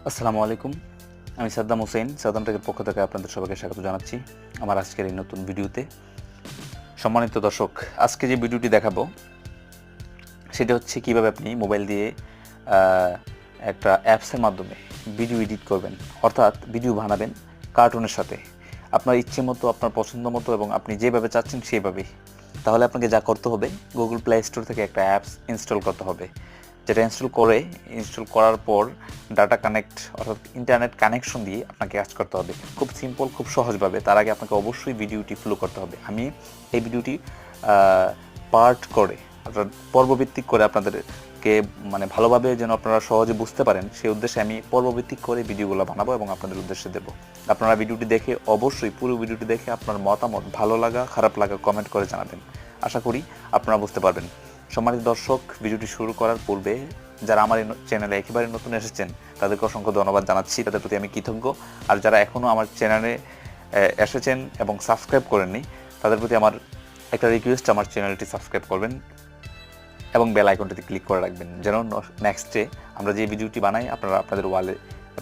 আসসালামু আলাইকুম। আমি সাদ্দাম হোসেন, সাদ্দাম টেকের পক্ষ থেকে আপনাদের সবাইকে স্বাগত জানাচ্ছি আমার আজকের এই নতুন ভিডিওতে। সম্মানিত দর্শক, আজকে যে ভিডিওটি দেখাবো সেটা হচ্ছে কীভাবে আপনি মোবাইল দিয়ে একটা অ্যাপসের মাধ্যমে ভিডিও এডিট করবেন, অর্থাৎ ভিডিও বানাবেন কার্টুনের সাথে আপনার ইচ্ছে মতো, আপনার পছন্দ মতো এবং আপনি যেভাবে চাচ্ছেন সেইভাবেই। তাহলে আপনাকে যা করতে হবে, গুগল প্লে স্টোর থেকে একটা অ্যাপস ইনস্টল করতে হবে, যেটা ইনস্টল করার পর ডাটা কানেক্ট অর্থাৎ ইন্টারনেট কানেকশন দিয়ে আপনাকে কাজ করতে হবে। খুব সিম্পল, খুব সহজভাবে। তার আগে আপনাকে অবশ্যই ভিডিওটি ফলো করতে হবে। আমি এই ভিডিওটি পার্ট করে অর্থাৎ পর্বভিত্তিক করে আপনাদেরকে ভালোভাবে যেন আপনারা সহজে বুঝতে পারেন সেই উদ্দেশ্যে আমি পর্বভিত্তিক করে ভিডিওগুলো বানাবো এবং আপনাদের উদ্দেশ্যে দেবো। আপনারা ভিডিওটি দেখে অবশ্যই পুরো ভিডিওটি দেখে আপনার মতামত, ভালো লাগা খারাপ লাগা কমেন্ট করে জানাবেন। আশা করি আপনারা বুঝতে পারবেন। সম্মানিত দর্শক, ভিডিওটি শুরু করার পূর্বে যারা আমার এই চ্যানেলে একেবারে নতুন এসেছেন তাদেরকে অসংখ্য ধন্যবাদ জানাচ্ছি, তাদের প্রতি আমি কৃতজ্ঞ। আর যারা এখনও আমার চ্যানেলে এসেছেন এবং সাবস্ক্রাইব করেননি তাদের প্রতি আমার একটা রিকোয়েস্ট, আমার চ্যানেলটি সাবস্ক্রাইব করবেন এবং বেল আইকনটিতে ক্লিক করে রাখবেন, যেন নেক্সটে আমরা যে ভিডিওটি বানাই আপনারা আপনাদের ওয়ালে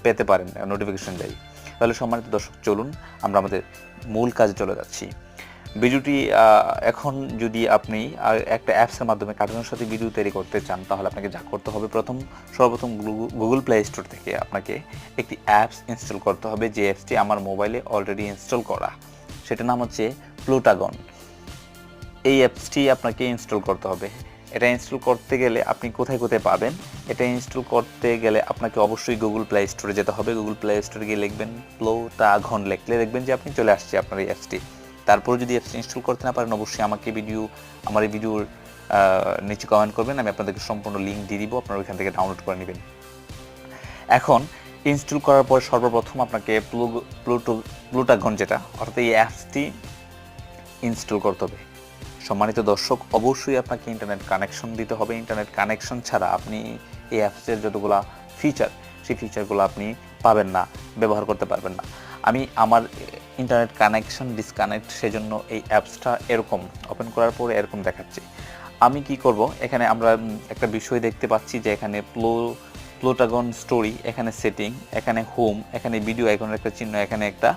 পেতে পারেন, নোটিফিকেশন যাই। তাহলে সম্মানিত দর্শক, চলুন আমরা আমাদের মূল কাজে চলে যাচ্ছি। ভিডিওটি এখন যদি আপনি একটা অ্যাপসের মাধ্যমে কার্টুনের সাথে ভিডিও তৈরি করতে চান তাহলে আপনাকে যা করতে হবে, সর্বপ্রথম গুগল প্লে স্টোর থেকে আপনাকে একটি অ্যাপস ইনস্টল করতে হবে, যে অ্যাপসটি আমার মোবাইলে অলরেডি ইনস্টল করা। সেটার নাম হচ্ছে প্লোটাগন। এই অ্যাপসটি আপনাকে ইনস্টল করতে হবে। এটা ইনস্টল করতে গেলে আপনি কোথায় কোথায় পাবেন? এটা ইনস্টল করতে গেলে আপনাকে অবশ্যই গুগল প্লে স্টোরে যেতে হবে। গুগল প্লে স্টোরে গিয়ে লিখবেন প্লোটাগন, লিখলে দেখবেন যে আপনি চলে আসছে আপনার এই অ্যাপসটি। তারপরে যদি অ্যাপস ইনস্টল করতে না পারেন, অবশ্যই আমার এই ভিডিওর নিচে কমেন্ট করবেন, আমি আপনাদেরকে সম্পূর্ণ লিঙ্ক দিয়ে দিব, আপনারা ওইখান থেকে ডাউনলোড করে নেবেন। এখন ইনস্টল করার পর সর্বপ্রথম আপনাকে প্লোটাগন যেটা অর্থাৎ এই অ্যাপসটি ইনস্টল করতে হবে। সম্মানিত দর্শক, অবশ্যই আপনাকে ইন্টারনেট কানেকশন দিতে হবে। ইন্টারনেট কানেকশন ছাড়া আপনি এই অ্যাপসের যতগুলো ফিচার, সেই ফিচারগুলো আপনি পাবেন না, ব্যবহার করতে পারবেন না। আমি আমার ইন্টারনেট কানেকশন ডিসকানেক্ট, সেজন্য এই অ্যাপসটা এরকম ওপেন করার পরে এরকম দেখাচ্ছে। আমি কি করব, এখানে আমরা একটা বিষয় দেখতে পাচ্ছি যে এখানে প্লোটাগন স্টোরি, এখানে সেটিং, এখানে হোম, এখানে ভিডিও আইকনের একটা চিহ্ন, এখানে একটা,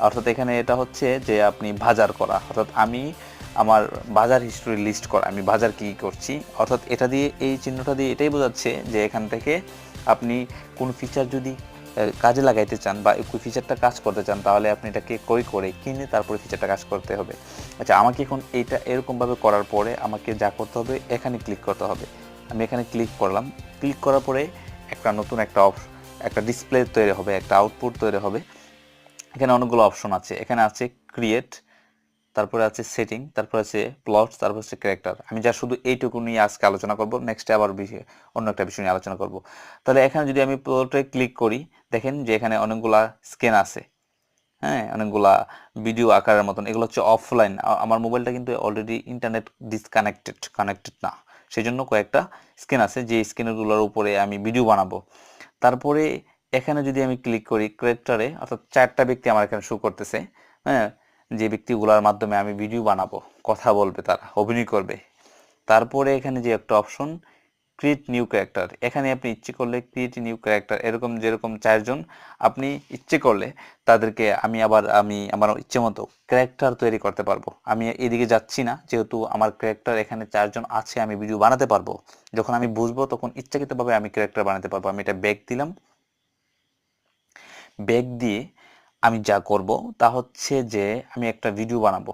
অর্থাৎ এখানে এটা হচ্ছে যে আপনি বাজার করা, অর্থাৎ আমি আমার বাজার হিস্টোরি লিস্ট করা, আমি বাজার কী করছি, অর্থাৎ এটা দিয়ে, এই চিহ্নটা দিয়ে এটাই বোঝাচ্ছে যে এখান থেকে আপনি কোন ফিচার যদি কাজে লাগাইতে চান বা ওই ফিচারটা কাজ করতে চান তাহলে আপনি এটাকে করে কিনে তারপরে ফিচারটা কাজ করতে হবে। আচ্ছা, আমাকে এখন এইটা এরকমভাবে করার পরে আমাকে যা করতে হবে, এখানে ক্লিক করতে হবে। আমি এখানে ক্লিক করলাম। ক্লিক করার পরে একটা নতুন একটা ডিসপ্লে তৈরি হবে, একটা আউটপুট তৈরি হবে। এখানে অনেকগুলো অপশন আছে। এখানে আছে ক্রিয়েট, তারপরে আছে সেটিং, তারপরে আছে প্লট, তারপর হচ্ছে ক্যারেক্টার। আমি যা শুধু এইটুকু নিয়ে আজকে আলোচনা করব, নেক্সটে আবার অন্য একটা বিষয় নিয়ে আলোচনা করব। তাহলে এখানে যদি আমি প্লটে ক্লিক করি, দেখেন যে এখানে অনেকগুলা স্ক্যান আছে, হ্যাঁ, অনেকগুলা ভিডিও আকারের মতন। এগুলো হচ্ছে অফলাইন। আমার মোবাইলটা কিন্তু অলরেডি ইন্টারনেট কানেক্টেড না, সেই জন্য কয়েকটা স্ক্যান আছে, যে স্ক্যানগুলোর উপরে আমি ভিডিও বানাবো। তারপরে এখানে যদি আমি ক্লিক করি ক্যারেক্টারে, অর্থাৎ 4টা ব্যক্তি আমার এখানে শো করতেছে, হ্যাঁ, যে ব্যক্তিগুলোর মাধ্যমে আমি ভিডিও বানাবো, কথা বলবে, তারা অভিনয় করবে। তারপরে এখানে যে একটা অপশন ক্রিয়েট নিউ ক্যারেক্টার, এখানে আপনি ইচ্ছে করলে ক্রিয়েট নিউ ক্যারেক্টার, এরকম যেরকম 4জন আপনি ইচ্ছে করলে তাদেরকে আমি আমার ইচ্ছে মতো ক্যারেক্টার তৈরি করতে পারবো। আমি এদিকে যাচ্ছি না, যেহেতু আমার ক্যারেক্টার এখানে 4জন আছে, আমি ভিডিও বানাতে পারবো। যখন আমি বুঝবো তখন ইচ্ছাকৃতভাবে আমি ক্যারেক্টার বানাতে পারবো। আমি এটা ব্যাক দিলাম। ব্যাক দিয়ে আমি যা করব তা হচ্ছে যে আমি একটা ভিডিও বানাবো।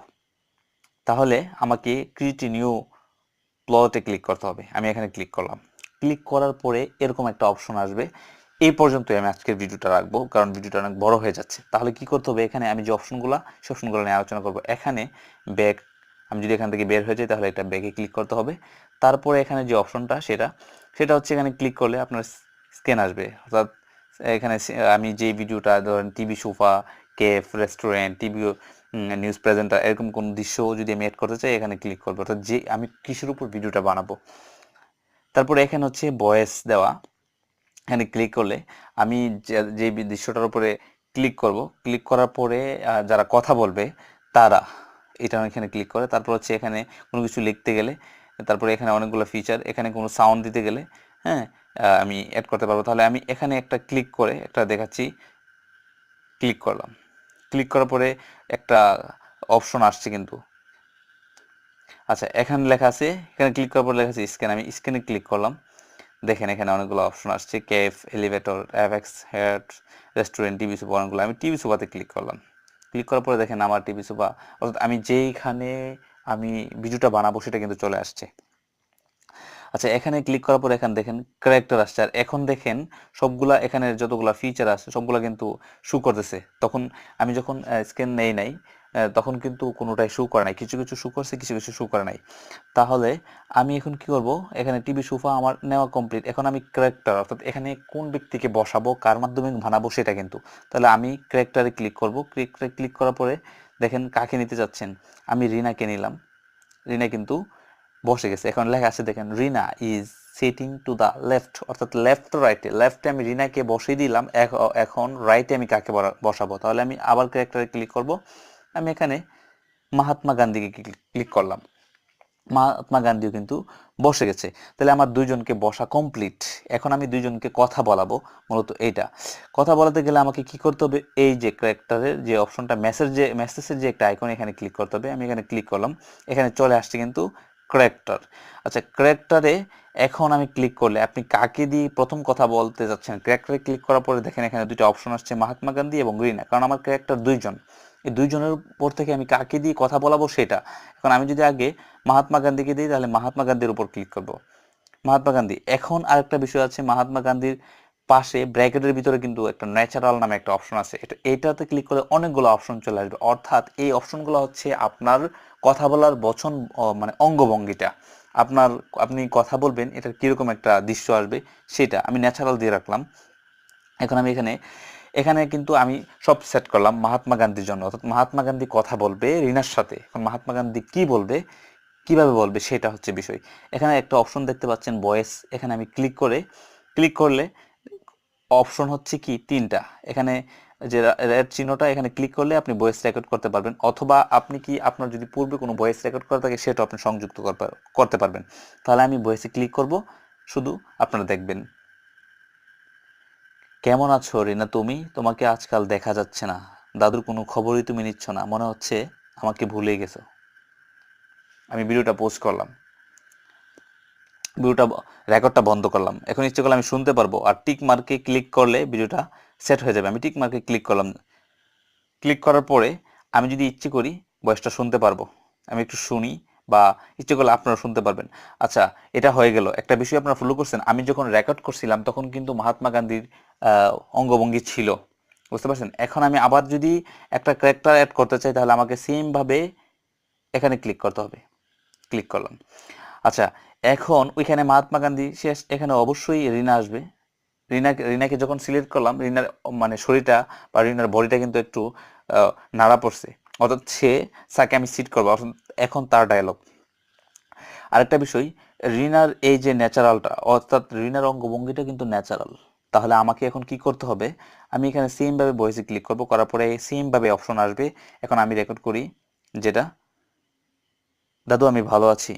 তাহলে আমাকে ক্রিয়েট নিউ প্লটে ক্লিক করতে হবে। আমি এখানে ক্লিক করলাম। ক্লিক করার পরে এরকম একটা অপশন আসবে। এই পর্যন্তই আমি আজকের ভিডিওটা রাখবো, কারণ ভিডিওটা অনেক বড় হয়ে যাচ্ছে। তাহলে কি করতে হবে, এখানে আমি যে সেই অপশনগুলো নিয়ে আলোচনা করবো। এখানে ব্যাক, আমি যদি এখান থেকে বের হয়ে যাই তাহলে এটা ব্যাকে ক্লিক করতে হবে। তারপরে এখানে যে অপশনটা সেটা হচ্ছে এখানে ক্লিক করলে আপনার স্ক্যান আসবে, অর্থাৎ এখানে আমি যে ভিডিওটা, ধরেন TV sofa, cafe, restaurant, TV, news presenter, এরকম কোন দৃশ্য যদি আমি অ্যাড করতে চাই এখানে ক্লিক করবো, অর্থাৎ যে আমি কিসের উপর ভিডিওটা বানাবো। তারপরে এখানে হচ্ছে ভয়েস দেওয়া। এখানে ক্লিক করলে আমি যে দৃশ্যটার উপরে ক্লিক করব, ক্লিক করার পরে যারা কথা বলবে তারা এটা এখানে ক্লিক করে। তারপর হচ্ছে এখানে কোনো কিছু লিখতে গেলে, তারপরে এখানে অনেকগুলো ফিচার, এখানে কোনো সাউন্ড দিতে গেলে, হ্যাঁ, আমি অ্যাড করতে পারবো। তাহলে আমি এখানে একটা ক্লিক করে একটা দেখাচ্ছি, ক্লিক করলাম। ক্লিক করার পরে একটা অপশন আসছে কিন্তু। আচ্ছা, এখানে লেখা আছে, এখানে ক্লিক করার পরে লেখা আছে স্ক্যান। আমি স্ক্যানে ক্লিক করলাম। দেখেন এখানে অনেকগুলো অপশন আসছে, কেফ, এলিভেটর, অ্যাভেক্স, হেড, রেস্টুরেন্ট, টিভি সোফা, অনেকগুলো। আমি টিভি সোফাতে ক্লিক করলাম। ক্লিক করার পরে দেখেন আমার টিভি সোফা, অর্থাৎ আমি যেইখানে আমি ভিডিওটা বানাবো সেটা কিন্তু চলে আসছে। আচ্ছা, এখানে ক্লিক করার পর এখানে দেখেন ক্যারেক্টার আসছে। আর এখন দেখেন সবগুলা এখানে যতগুলা ফিচার আছে সবগুলা কিন্তু শু করতেছে। তখন আমি যখন স্ক্যান নেই নাই তখন কিন্তু কোনোটাই শু করে নাই, কিছু কিছু শু করছে, কিছু কিছু শু করে নাই। তাহলে আমি এখন কি করব, এখানে টিভি সোফা আমার নেওয়া কমপ্লিট। এখন আমি ক্যারেক্টার, অর্থাৎ এখানে কোন ব্যক্তিকে বসাবো, কার মাধ্যমে বানাবো সেটা কিন্তু। তাহলে আমি ক্যারেক্টারে ক্লিক করব। ক্যারেক্টারে ক্লিক করার পরে দেখেন কাকে নিতে চাচ্ছেন। আমি রিনাকে নিলাম। রিনা কিন্তু বসে গেছে। এখন লেখা আছে দেখেন, Rina is sitting to the left, অর্থাৎ লেফট টু রাইটে। লেফটে আমি রিনাকে বসিয়ে দিলাম, এখন রাইটে আমি কাকে বসাবো। তাহলে আমি আবার ক্যারেক্টারে ক্লিক করব। আমি এখানে মহাত্মা গান্ধীকে ক্লিক করলাম। মহাত্মা গান্ধীও কিন্তু বসে গেছে। তাহলে আমার দুইজনকে বসা কমপ্লিট। এখন আমি দুইজনকে কথা বলাবো, মূলত এইটা। কথা বলাতে গেলে আমাকে কি করতে হবে, এই যে ক্যারেক্টারের যে অপশনটা, মেসেজের যে একটা আইকন, এখানে ক্লিক করতে হবে। আমি এখানে ক্লিক করলাম, এখানে চলে আসছে কিন্তু ক্যারেক্টার। আচ্ছা, ক্যারেক্টারে এখন আমি ক্লিক করলে আপনি কাকে দিয়ে প্রথম কথা বলতে যাচ্ছেন, ক্যারেক্টারে ক্লিক করার পরে দেখেন এখানে দুটো অপশন আসছে, মহাত্মা গান্ধী এবং রিনা। কারণ আমার ক্যারেক্টার দুইজন, এই দুইজনের উপর থেকে আমি কাকে দিয়ে কথা বলাবো সেটা। এখন আমি যদি আগে মহাত্মা গান্ধীকে দিই তাহলে মহাত্মা গান্ধীর উপর ক্লিক করব। মহাত্মা গান্ধী। এখন আরেকটা বিষয় আছে, মহাত্মা গান্ধীর পাশে ব্র্যাকেটের ভিতরে কিন্তু একটা ন্যাচারাল নামে একটা অপশন আছে। এটাতে ক্লিক করলে অনেকগুলো অপশন চলে আসবে। অর্থাৎ এই অপশনগুলো হচ্ছে আপনার কথা বলার বচন, মানে অঙ্গভঙ্গিটা আপনার, আপনি কথা বলবেন এটার কিরকম একটা দৃশ্য আসবে সেটা আমি ন্যাচারাল দিয়ে রাখলাম। এখন আমি এখানে এখানে কিন্তু আমি সব সেট করলাম মহাত্মা গান্ধীর জন্য, অর্থাৎ মহাত্মা গান্ধী কথা বলবে রিনার সাথে। এখন মহাত্মা গান্ধী কি বলবে, কিভাবে বলবে সেটা হচ্ছে বিষয়। এখানে একটা অপশন দেখতে পাচ্ছেন ভয়েস, এখানে আমি ক্লিক করলে অপশন হচ্ছে কি তিনটা। এখানে যে রেড চিহ্নটা, এখানে ক্লিক করলে আপনি ভয়েস রেকর্ড করতে পারবেন, অথবা আপনি কি আপনার যদি পূর্বে কোনো ভয়েস রেকর্ড করা থাকে সেটা আপনি সংযুক্ত করতে পারবেন। তাহলে আমি ভয়েসে ক্লিক করব, শুধু আপনারা দেখবেন। কেমন আছো রিনা তুমি? তোমাকে আজকাল দেখা যাচ্ছে না। দাদুর কোনো খবরই তুমি নিচ্ছ না, মনে হচ্ছে আমাকে ভুলে গেছো। আমি ভিডিওটা পোস্ট করলাম, ভিডিওটা রেকর্ডটা বন্ধ করলাম। এখন ইচ্ছে করলে আমি শুনতে পারবো। আর টিক মার্কে ক্লিক করলে ভিডিওটা সেট হয়ে যাবে। আমি টিক মার্কে ক্লিক করলাম। ক্লিক করার পরে আমি যদি ইচ্ছে করি ভয়েসটা শুনতে পারবো। আমি একটু শুনি, বা ইচ্ছে করলে আপনারা শুনতে পারবেন। আচ্ছা, এটা হয়ে গেল। একটা বিষয় আপনারা ফলো করছেন, আমি যখন রেকর্ড করছিলাম তখন কিন্তু মহাত্মা গান্ধীর অঙ্গভঙ্গি ছিল, বুঝতে পারছেন? এখন আমি আবার যদি একটা ক্যারেক্টার অ্যাড করতে চাই তাহলে আমাকে সেমভাবে এখানে ক্লিক করতে হবে। ক্লিক করলাম। আচ্ছা, এখন ওইখানে মহাত্মা গান্ধী শেষ, এখানে অবশ্যই রিনা আসবে। রিনাকে যখন সিলেক্ট করলাম, রিনার মানে শরীরটা বা রিনার বডিটা কিন্তু একটু নাড়া পড়ছে, অর্থাৎ তাকে আমি সিট করবো। এখন তার ডায়লগ। আরেকটা বিষয়, রিনার এই যে ন্যাচারালটা, অর্থাৎ রিনার অঙ্গভঙ্গিটা কিন্তু ন্যাচারাল। তাহলে আমাকে এখন কি করতে হবে, আমি এখানে সেম ভাবে ভয়েসে ক্লিক করবো, করার পরে সেম ভাবে অপশন আসবে। এখন আমি রেকর্ড করি যেটা, দাদু আমি ভালো আছি।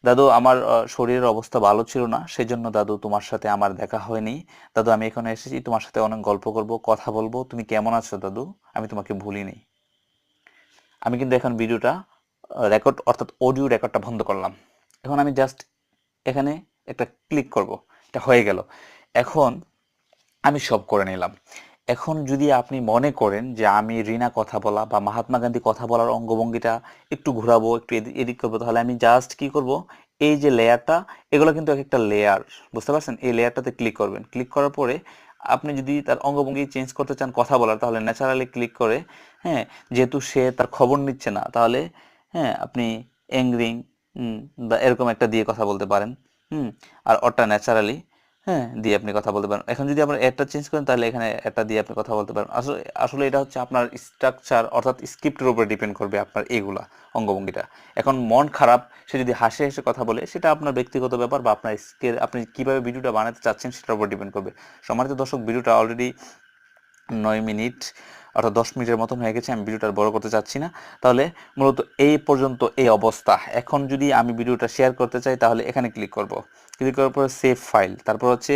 দাদু আমার শরীরের অবস্থা ভালো ছিল না, সেজন্য দাদু তোমার সাথে আমার দেখা হয়নি। দাদু আমি এখানে এসেছি তোমার সাথে অনেক গল্প করব, কথা বলবো। তুমি কেমন আছো দাদু? আমি তোমাকে ভুলিনি। আমি কিন্তু এখন ভিডিওটা রেকর্ড, অর্থাৎ অডিও রেকর্ডটা বন্ধ করলাম। এখন আমি জাস্ট এখানে একটা ক্লিক করব, এটা হয়ে গেল। এখন আমি সব করে নিলাম। এখন যদি আপনি মনে করেন যে আমি রিনা কথা বলা বা মহাত্মা গান্ধী কথা বলার অঙ্গভঙ্গিটা একটু ঘোরাবো, একটু এদিক করবো, তাহলে আমি জাস্ট কি করব, এই যে লেয়ারটা, এগুলো কিন্তু এক একটা লেয়ার, বুঝতে পারছেন? এই লেয়ারটাতে ক্লিক করবেন। ক্লিক করার পরে আপনি যদি তার অঙ্গভঙ্গি চেঞ্জ করতে চান কথা বলার, তাহলে ন্যাচারালি ক্লিক করে, হ্যাঁ, যেহেতু সে তার খবর নিচ্ছে না, তাহলে হ্যাঁ আপনি অ্যাংরিং বা এরকম একটা দিয়ে কথা বলতে পারেন। হুম। আর ওটা ন্যাচারালি, হ্যাঁ, দিয়ে আপনি কথা বলতে পারেন। এখন যদি আপনার এটা চেঞ্জ করেন তাহলে এখানে এটা দিয়ে আপনি কথা বলতে পারেন। আসলে আসলে এটা হচ্ছে আপনার স্ট্রাকচার, অর্থাৎ স্ক্রিপ্টের উপরে ডিপেন্ড করবে আপনার এইগুলা অঙ্গভঙ্গিটা। এখন মন খারাপ, সে যদি হাসে হেসে কথা বলে, সেটা আপনার ব্যক্তিগত ব্যাপার, বা আপনার স্কেল, আপনি কিভাবে ভিডিওটা বানাতে চাচ্ছেন সেটার উপর ডিপেন্ড করবে। সম্মানিত দর্শক, ভিডিওটা অলরেডি 9 মিনিট অর্থাৎ 10 মিনিটের মতন হয়ে গেছে। আমি ভিডিওটা আর বড় করতে চাচ্ছি না। তাহলে মূলত এই পর্যন্ত এই অবস্থা। এখন যদি আমি ভিডিওটা শেয়ার করতে চাই তাহলে এখানে ক্লিক করব। ক্লিক করার পরে সেভ ফাইল, তারপর হচ্ছে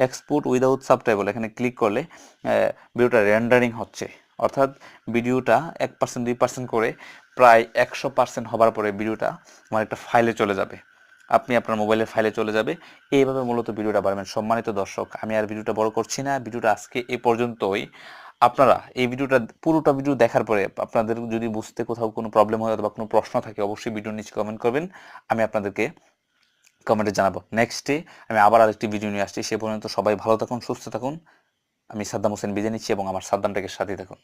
এক্সপোর্ট উইদাউট সাবটাইটেল, এখানে ক্লিক করলে ভিডিওটা রেন্ডারিং হচ্ছে। অর্থাৎ ভিডিওটা 1% 2% করে প্রায় 100% হবার পরে ভিডিওটা আমার একটা ফাইলে চলে যাবে। আপনি আপনার মোবাইলের ফাইলে চলে যাবে। এইভাবে মূলত ভিডিওটা বানাবেন। সম্মানিত দর্শক, আমি আর ভিডিওটা বড় করছি না। ভিডিওটা আজকে এই পর্যন্তই। আপনারা এই ভিডিওটা পুরোটা ভিডিও দেখার পরে আপনাদের যদি বুঝতে কোথাও কোনো প্রবলেম হয় অথবা কোনো প্রশ্ন থাকে অবশ্যই ভিডিওর নিচে কমেন্ট করবেন। আমি আপনাদেরকে কমেন্টে জানাবো। নেক্সট ডে আমি আবার আরেকটি ভিডিও নিয়ে আসছি। সে পর্যন্ত সবাই ভালো থাকুন, সুস্থ থাকুন। আমি সাদ্দাম হোসেন বিদায় নিচ্ছি এবং আমার সাদ্দাম টেকের সাথে থাকুন।